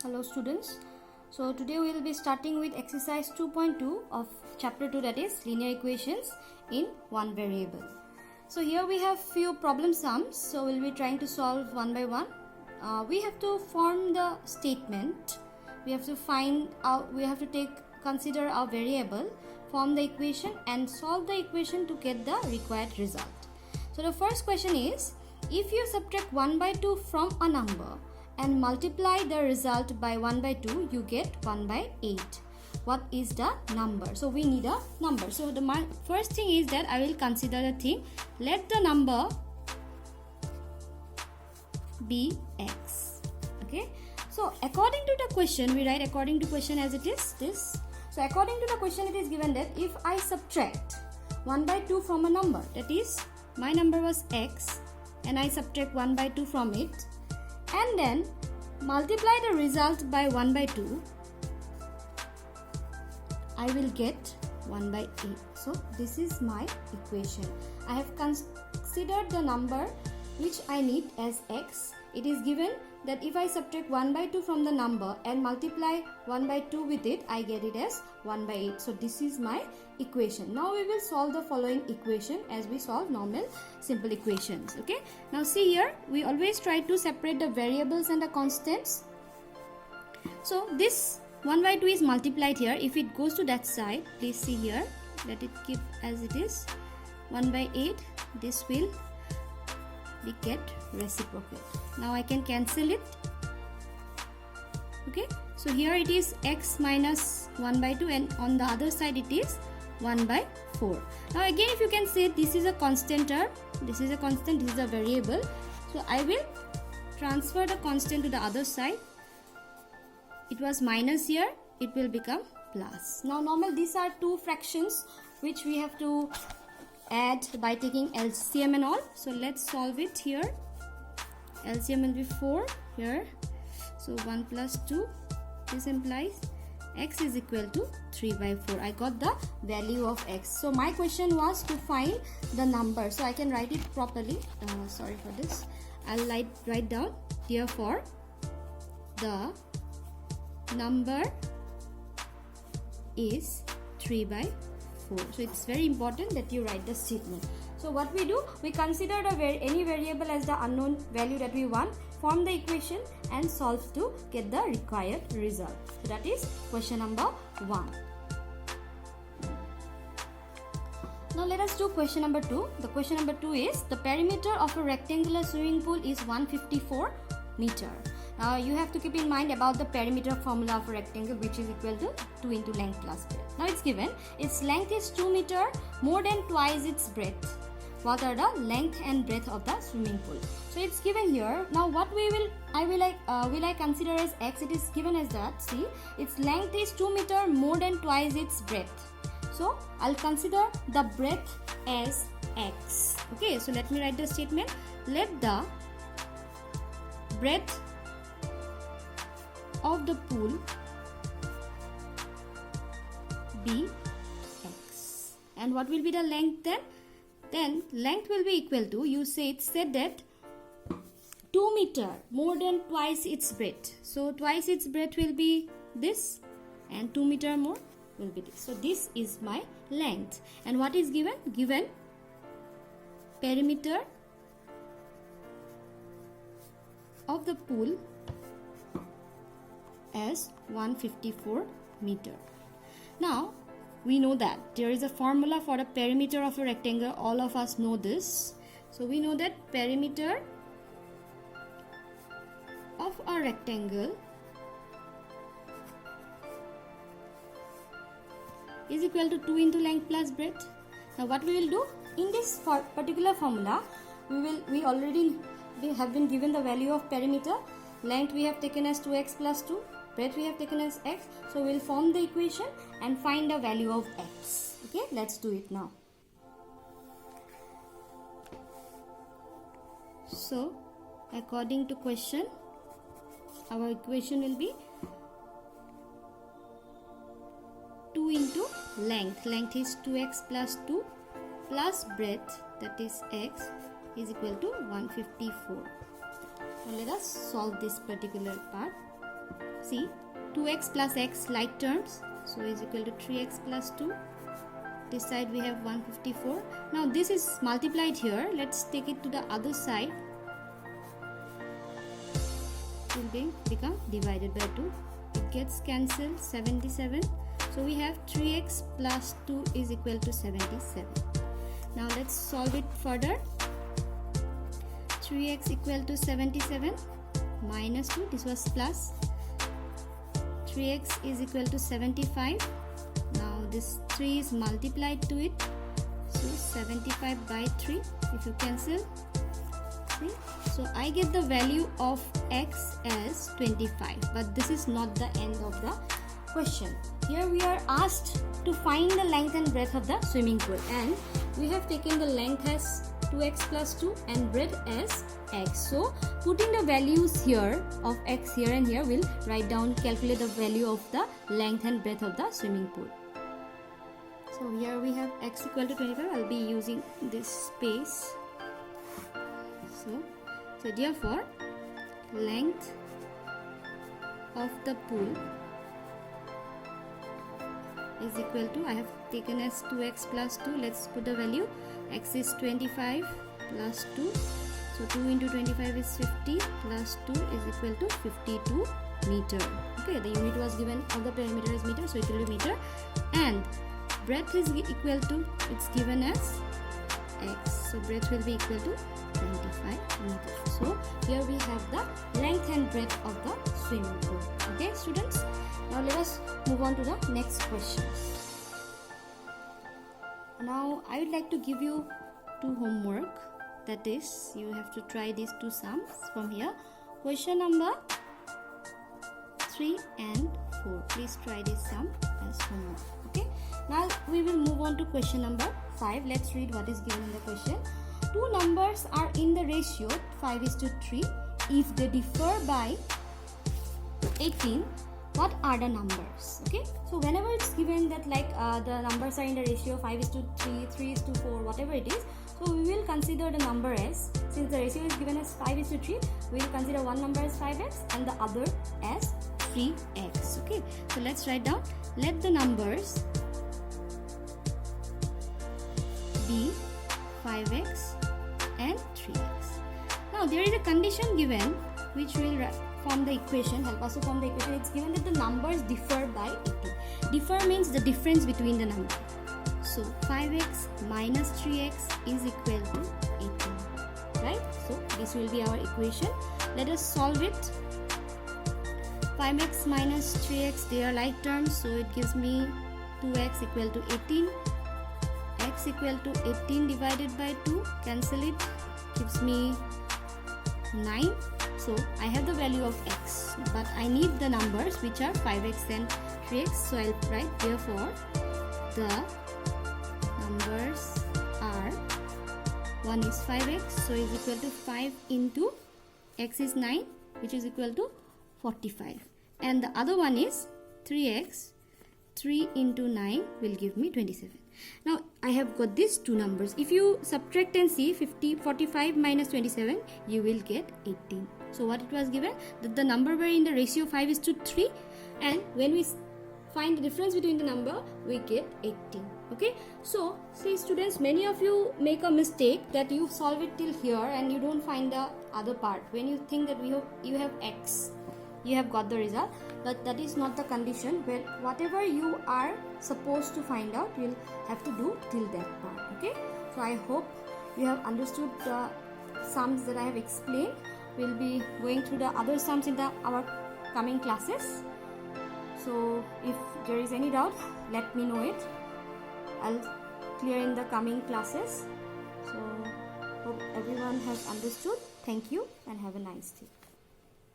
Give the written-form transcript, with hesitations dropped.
Hello students. So today we will be starting with exercise 2.2 of chapter 2, that is linear equations in one variable. So here we have few problem sums. So we'll be trying to solve one by one. We have to form the statement. We have to find out, we have to consider our variable, form the equation and solve the equation to get the required result. So the first question is, if you subtract 1 by 2 from a number and multiply the result by 1 by 2, you get 1 by 8. What is the number? So we need a number. So the first thing is that I will consider the thing. Let the number be x. Okay. So according to the question, we write according to question as it is this. So according to the question, it is given that if I subtract 1 by 2 from a number, that is my number was x and I subtract 1 by 2 from it, and then multiply the result by 1 by 2, I will get 1 by 8. So this is my equation. I have considered the number which I need as x. It is given that if I subtract 1 by 2 from the number and multiply 1 by 2 with it, I get it as 1 by 8. So this is my equation. Now we will solve the following equation as we solve normal simple equations. Okay. Now see here, we always try to separate the variables and the constants. So this 1 by 2 is multiplied here. If it goes to that side, please see here, let it keep as it is. 1 by 8, this will be kept reciprocal. Now I can cancel it. Okay, so here it is x minus 1 by 2 and on the other side it is 1 by 4. Now again, if you can say this is a constant term, this is a constant, this is a variable. So I will transfer the constant to the other side. It was minus here, it will become plus. Now normal, these are two fractions which we have to add by taking LCM and all. So let's solve it here. LCM will be 4 here. So 1 plus 2. This implies x is equal to 3 by 4. I got the value of x. So my question was to find the number. So I can write it properly. Sorry for this. I'll write down. Therefore, the number is 3 by 4. So it's very important that you write the statement. So what we do, we consider any variable as the unknown value that we want, form the equation and solve to get the required result. So that is question number 1. Now let us do question number 2. The question number 2 is, the perimeter of a rectangular swimming pool is 154 meter. Now you have to keep in mind about the perimeter formula of a rectangle, which is equal to 2 into length plus breadth. Now it's given its length is 2 meter, more than twice its breadth. What are the length and breadth of the swimming pool? So it's given here. Now what will I consider as x? It is given as that. See, its length is 2 meter, more than twice its breadth. So I'll consider the breadth as x. Okay, so let me write the statement. Let the breadth of the pool be x. And what will be the length then? Then length will be equal to, you said that 2 meter, more than twice its breadth. So twice its breadth will be this and 2 meter more will be this. So this is my length. And what is given? Given perimeter of the pool as 154 meter. Now we know that there is a formula for the perimeter of a rectangle. All of us know this. So we know that perimeter of a rectangle is equal to 2 into length plus breadth. Now what we will do, in this particular formula, we already have been given the value of perimeter. Length we have taken as 2x plus 2, breadth we have taken as x. So we'll form the equation and find the value of x. Okay, let's do it now. So according to question, our equation will be 2 into length. Length is 2x plus 2 plus breadth, that is x, is equal to 154. Now let us solve this particular part. see 2x plus x like terms, so is equal to 3x plus 2. This side we have 154. Now this is multiplied here. Let's take it to the other side. It will become divided by 2. It gets cancelled, 77. So we have 3x plus 2 is equal to 77. Now let's solve it further. 3x equal to 77 minus 2, this was plus. 3x is equal to 75. Now this 3 is multiplied to it, so 75 by 3. If you cancel, see, so I get the value of x as 25. But this is not the end of the question. Here we are asked to find the length and breadth of the swimming pool, and we have taken the length as 2x plus 2 and breadth as x. So putting the values here of x here and here, will write down, calculate the value of the length and breadth of the swimming pool. So here we have x equal to 25. I'll be using this space. So therefore length of the pool is equal to, I have taken as 2x plus 2. Let's put the value. X is 25 plus 2. So 2 into 25 is 50 plus 2 is equal to 52 meter. Okay, the unit was given of the perimeter is meter, so it will be meter. And breadth is equal to, it's given as x. So breadth will be equal to 25 meters. So here we have the length and breadth of the swimming pool. Okay, students. Now let us move on to the next questions. Now I would like to give you two homework. That is, you have to try these two sums from here. Question number 3 and 4. Please try this sum as homework. Okay. Now we will move on to question number 5. Let's read what is given in the question. Two numbers are in the ratio 5:3. If they differ by 18, what are the numbers? Okay, so whenever it's given that like the numbers are in the ratio 5:3, 3:4, whatever it is, so we will consider the number as, since the ratio is given as 5:3, we will consider one number as 5x and the other as 3x. Okay, so let's write down. Let the numbers be 5x and 3x. Now there is a condition given which will form the equation, help us to form the equation. It's given that the numbers differ by 18. Differ means the difference between the numbers. So 5x minus 3x is equal to 18, right? So this will be our equation. Let us solve it. 5x minus 3x, they are like terms, so it gives me 2x equal to 18. X equal to 18 divided by 2, cancel it, gives me 9. So I have the value of x, but I need the numbers which are 5x and 3x. So I'll write, therefore the numbers are, one is 5x, so is equal to 5 into x is 9, which is equal to 45, and the other one is 3x. 3 into 9 will give me 27. Now I have got these two numbers. If you subtract and see 45 minus 27, you will get 18. So what it was given, that the number were in the ratio 5:3, and when we find the difference between the number, we get 18. Okay, so see students, many of you make a mistake that you solve it till here and you don't find the other part. When you think that you have x, you have got the result, but that is not the condition. Where whatever you are supposed to find out, you'll have to do till that part. Okay, so I hope you have understood the sums that I have explained. We'll be going through the other sums in our coming classes. So if there is any doubt, let me know it. I'll clear in the coming classes. So hope everyone has understood. Thank you and have a nice day.